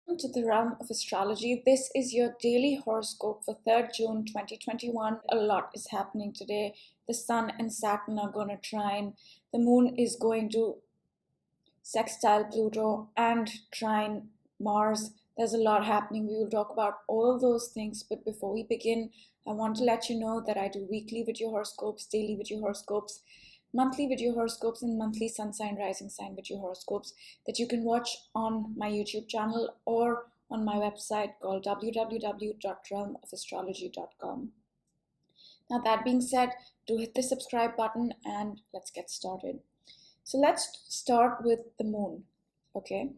Welcome to the realm of astrology. This is your daily horoscope for 3rd June 2021. A lot is happening today. The Sun and Saturn are going to trine. The Moon is going to sextile Pluto and trine Mars. There's a lot happening. We will talk about all those things. But before we begin, I want to let you know that I do weekly video horoscopes, daily video horoscopes, monthly video horoscopes, and monthly sun sign, rising sign video horoscopes that you can watch on my YouTube channel or on my website called www.realmofastrology.com. Now, that being said, do hit the subscribe button and let's get started. So let's start with the moon, okay?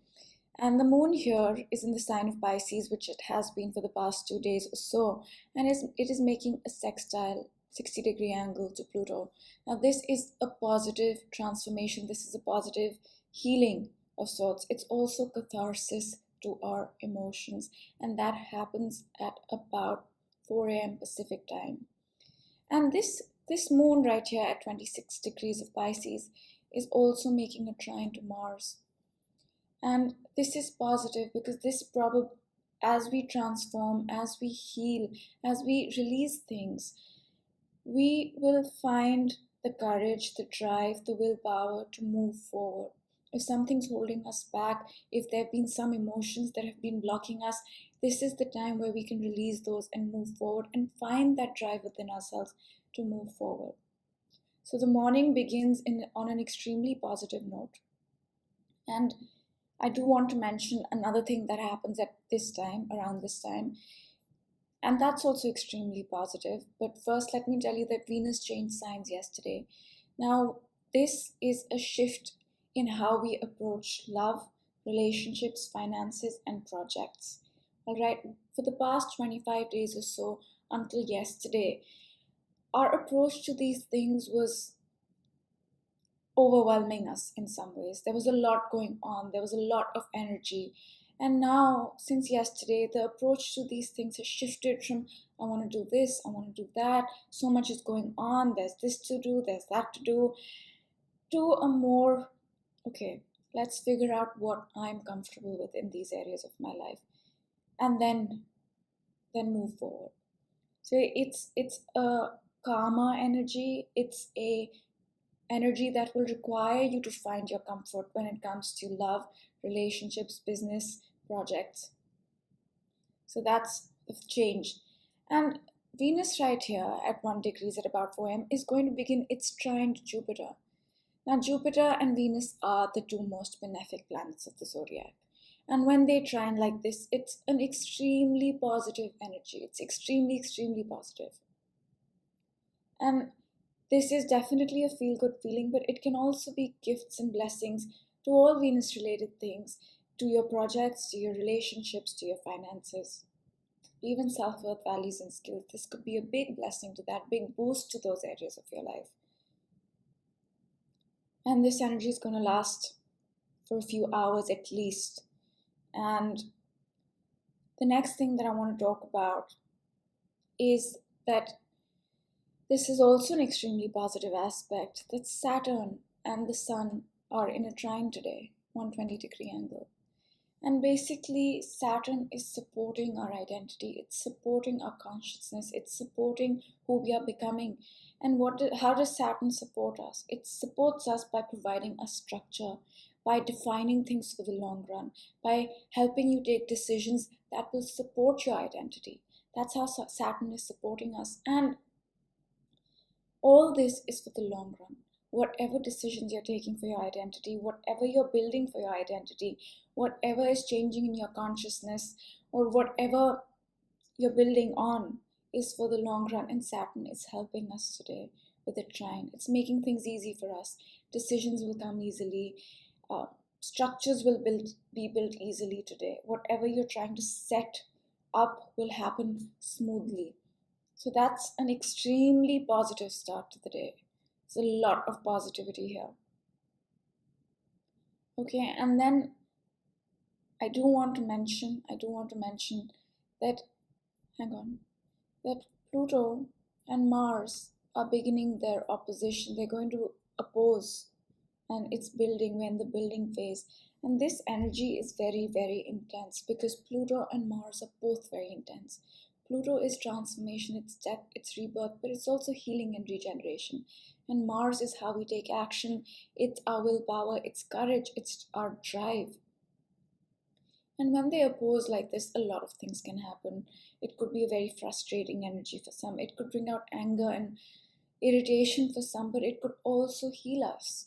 And the moon here is in the sign of Pisces, which it has been for the past 2 days or so, and it is making a sextile 60-degree angle to Pluto. Now, this is a positive transformation. This is a positive healing of sorts. It's also catharsis to our emotions, and that happens at about 4 a.m. Pacific time. And this moon right here at 26 degrees of Pisces is also making a trine to Mars. And this is positive because this probably, as we transform, as we heal, as we release things, we will find the courage, the drive, the willpower to move forward. If something's holding us back, if there have been some emotions that have been blocking us, this is the time where we can release those and move forward and find that drive within ourselves to move forward. So the morning begins on an extremely positive note. And I do want to mention another thing that happens at this time, around this time, and that's also extremely positive. But first, let me tell you that Venus changed signs yesterday. Now, this is a shift in how we approach love, relationships, finances, and projects. All right, for the past 25 days or so, until yesterday, our approach to these things was overwhelming us in some ways. There was a lot going on, there was a lot of energy. And now, since yesterday, the approach to these things has shifted from I want to do this, I want to do that, so much is going on, there's this to do, there's that to do, to a more, okay, let's figure out what I'm comfortable with in these areas of my life, and then move forward. So it's a calmer energy, it's a energy that will require you to find your comfort when it comes to love, relationships, business, projects. So that's the change. And Venus right here at 1 degrees at about 4 am is going to begin its trine to Jupiter. Now, Jupiter and Venus are the two most benefic planets of the zodiac. And when they trine like this, it's an extremely positive energy. It's extremely, extremely positive. And this is definitely a feel-good feeling, but it can also be gifts and blessings to all Venus-related things, to your projects, to your relationships, to your finances, even self-worth, values, and skills. This could be a big blessing to that, big boost to those areas of your life. And this energy is going to last for a few hours at least. And the next thing that I want to talk about is that this is also an extremely positive aspect, that Saturn and the Sun are in a trine today, 120-degree angle. And basically, Saturn is supporting our identity, it's supporting our consciousness, it's supporting who we are becoming. And how does Saturn support us? It supports us by providing a structure, by defining things for the long run, by helping you take decisions that will support your identity. That's how Saturn is supporting us. And all this is for the long run. Whatever decisions you're taking for your identity, whatever you're building for your identity, whatever is changing in your consciousness, or whatever you're building on is for the long run. And Saturn is helping us today with the trine. It's making things easy for us. Decisions will come easily. Structures will be built easily today. Whatever you're trying to set up will happen smoothly. So that's an extremely positive start to the day. There's a lot of positivity here. Okay, and then I do want to mention that, that Pluto and Mars are beginning their opposition. They're going to oppose and it's building, we're in the building phase. And this energy is very, very intense because Pluto and Mars are both very intense. Pluto is transformation, it's death, it's rebirth, but it's also healing and regeneration. And Mars is how we take action, it's our willpower, it's courage, it's our drive. And when they oppose like this, a lot of things can happen. It could be a very frustrating energy for some, it could bring out anger and irritation for some, but it could also heal us.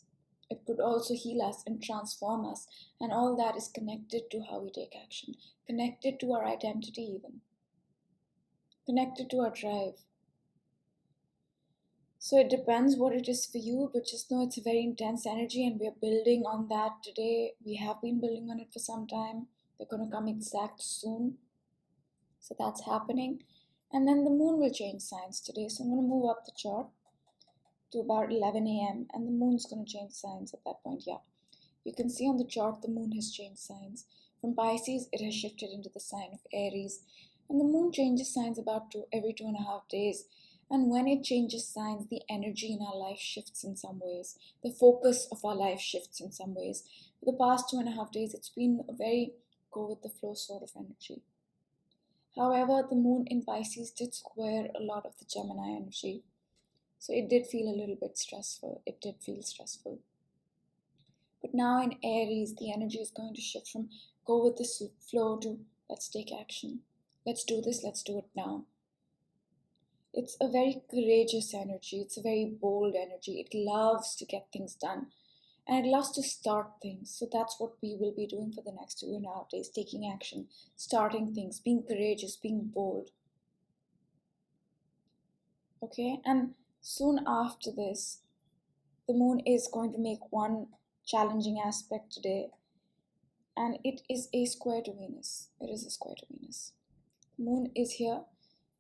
It could also heal us and transform us. And all that is connected to how we take action, connected to our identity, even connected to our drive. So it depends what it is for you, but just know it's a very intense energy and we're building on that today. We have been building on it for some time. They're going to come exact soon. So that's happening. And then the moon will change signs today. So I'm going to move up the chart to about 11 a.m. and the moon's going to change signs at that point. Yeah, you can see on the chart the moon has changed signs. From Pisces, it has shifted into the sign of Aries. And the moon changes signs about every 2.5 days. And when it changes signs, the energy in our life shifts in some ways. The focus of our life shifts in some ways. For the past 2.5 days, it's been a very go with the flow sort of energy. However, the moon in Pisces did square a lot of the Gemini energy. So it did feel a little bit stressful. It did feel stressful. But now in Aries, the energy is going to shift from go with the flow to let's take action. Let's do this, let's do it now. It's a very courageous energy. It's a very bold energy. It loves to get things done. And it loves to start things. So that's what we will be doing for the next 2.5 days. Taking action, starting things, being courageous, being bold. Okay, and soon after this, the moon is going to make one challenging aspect today, and it is a square to Venus. It is a square to Venus. The moon is here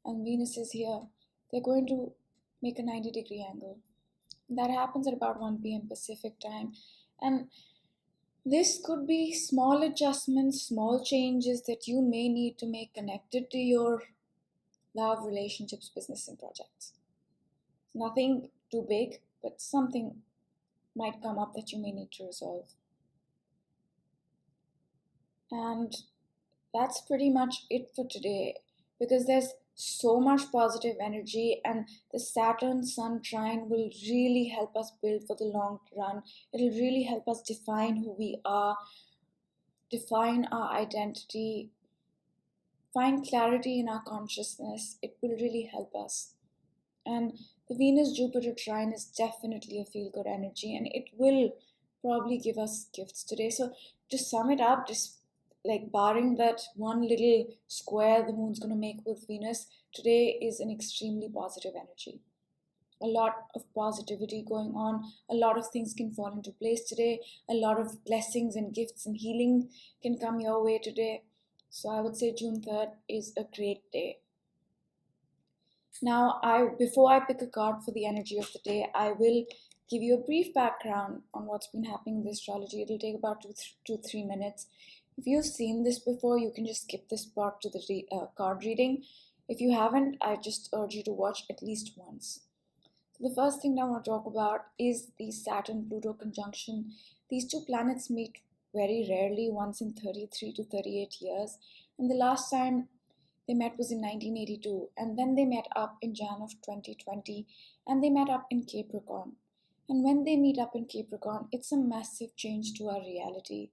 and Venus is here. They're going to make a 90-degree angle. That happens at about 1 p.m. Pacific time, and this could be small adjustments, small changes that you may need to make connected to your love, relationships, business, and projects. Nothing too big, but something might come up that you may need to resolve. And that's pretty much it for today, because there's so much positive energy, and the Saturn Sun trine will really help us build for the long run. It'll really help us define who we are, define our identity, find clarity in our consciousness. It will really help us. And the Venus-Jupiter trine is definitely a feel-good energy, and it will probably give us gifts today. So to sum it up, just like barring that one little square the moon's going to make with Venus, today is an extremely positive energy. A lot of positivity going on. A lot of things can fall into place today. A lot of blessings and gifts and healing can come your way today. So I would say June 3rd is a great day. Now, before I pick a card for the energy of the day, I will give you a brief background on what's been happening in the astrology. It'll take about 2-3 minutes. If you've seen this before, you can just skip this part to the card reading. If you haven't, I just urge you to watch at least once. So the first thing I want to talk about is the Saturn-Pluto conjunction. These two planets meet very rarely, once in 33 to 38 years. And the last time they met was in 1982, and then they met up in Jan of 2020, and they met up in Capricorn. And when they meet up in Capricorn, it's a massive change to our reality.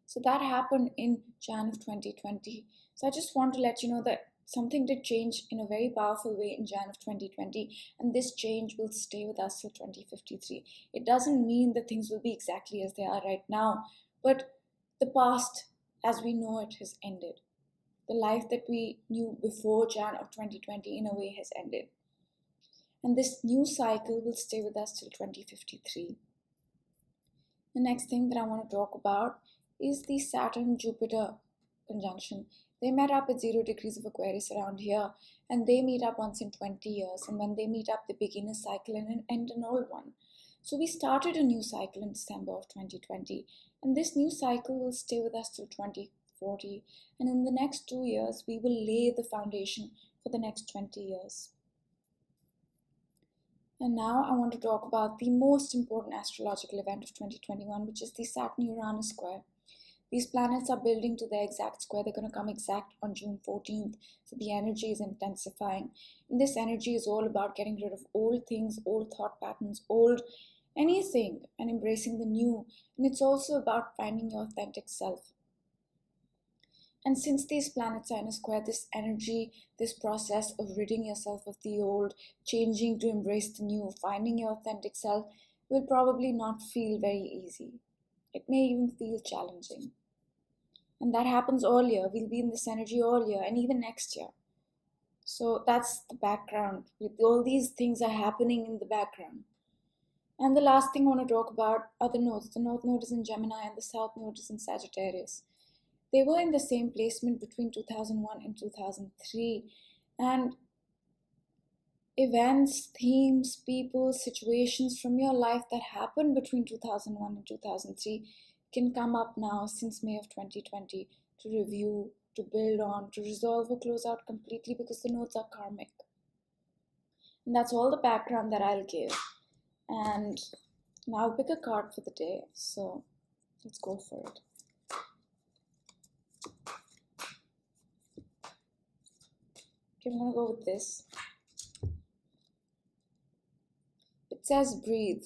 So that happened in Jan of 2020. So I just want to let you know that something did change in a very powerful way in Jan of 2020, and this change will stay with us till 2053. It doesn't mean that things will be exactly as they are right now, but the past as we know it has ended. The life that we knew before Jan of 2020 in a way has ended. And this new cycle will stay with us till 2053. The next thing that I want to talk about is the Saturn-Jupiter conjunction. They met up at 0 degrees of Aquarius around here, and they meet up once in 20 years. And when they meet up, they begin a cycle and end an old one. So we started a new cycle in December of 2020, and this new cycle will stay with us till 2040. And in the next 2 years, we will lay the foundation for the next 20 years. And now I want to talk about the most important astrological event of 2021, which is the Saturn-Uranus square. These planets are building to their exact square. They're going to come exact on June 14th. So the energy is intensifying. And this energy is all about getting rid of old things, old thought patterns, old anything, and embracing the new. And it's also about finding your authentic self. And since these planets are in a square, this energy, this process of ridding yourself of the old, changing to embrace the new, finding your authentic self, will probably not feel very easy. It may even feel challenging. And that happens earlier. We'll be in this energy earlier and even next year. So that's the background. All these things are happening in the background. And the last thing I want to talk about are the nodes. The North Node is in Gemini and the South Node is in Sagittarius. They were in the same placement between 2001 and 2003. And events, themes, people, situations from your life that happened between 2001 and 2003 can come up now since May of 2020 to review, to build on, to resolve or close out completely because the nodes are karmic. And that's all the background that I'll give. And now I'll pick a card for the day. So let's go for it. Okay, I'm going to go with this. It says breathe.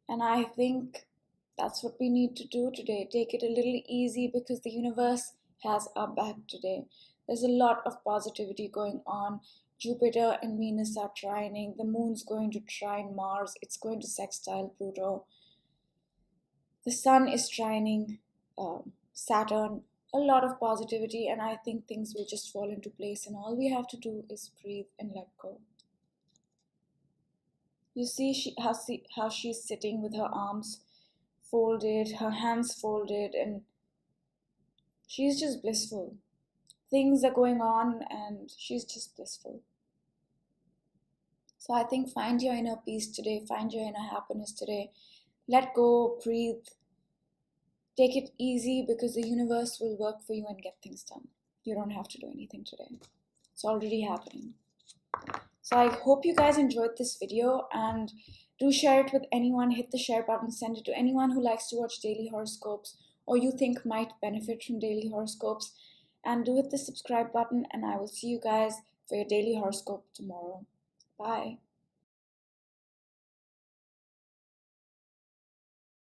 And I think that's what we need to do today. Take it a little easy because the universe has our back today. There's a lot of positivity going on. Jupiter and Venus are trining. The moon's going to trine Mars. It's going to sextile Pluto. The sun is trining Saturn. A lot of positivity, and I think things will just fall into place. And all we have to do is breathe and let go. You see how she's sitting with her arms folded, her hands folded, and she's just blissful. Things are going on and she's just blissful. So I think find your inner peace today, find your inner happiness today. Let go, breathe. Take it easy because the universe will work for you and get things done. You don't have to do anything today. It's already happening. So I hope you guys enjoyed this video and do share it with anyone. Hit the share button, send it to anyone who likes to watch daily horoscopes or you think might benefit from daily horoscopes. And do hit the subscribe button and I will see you guys for your daily horoscope tomorrow. Bye.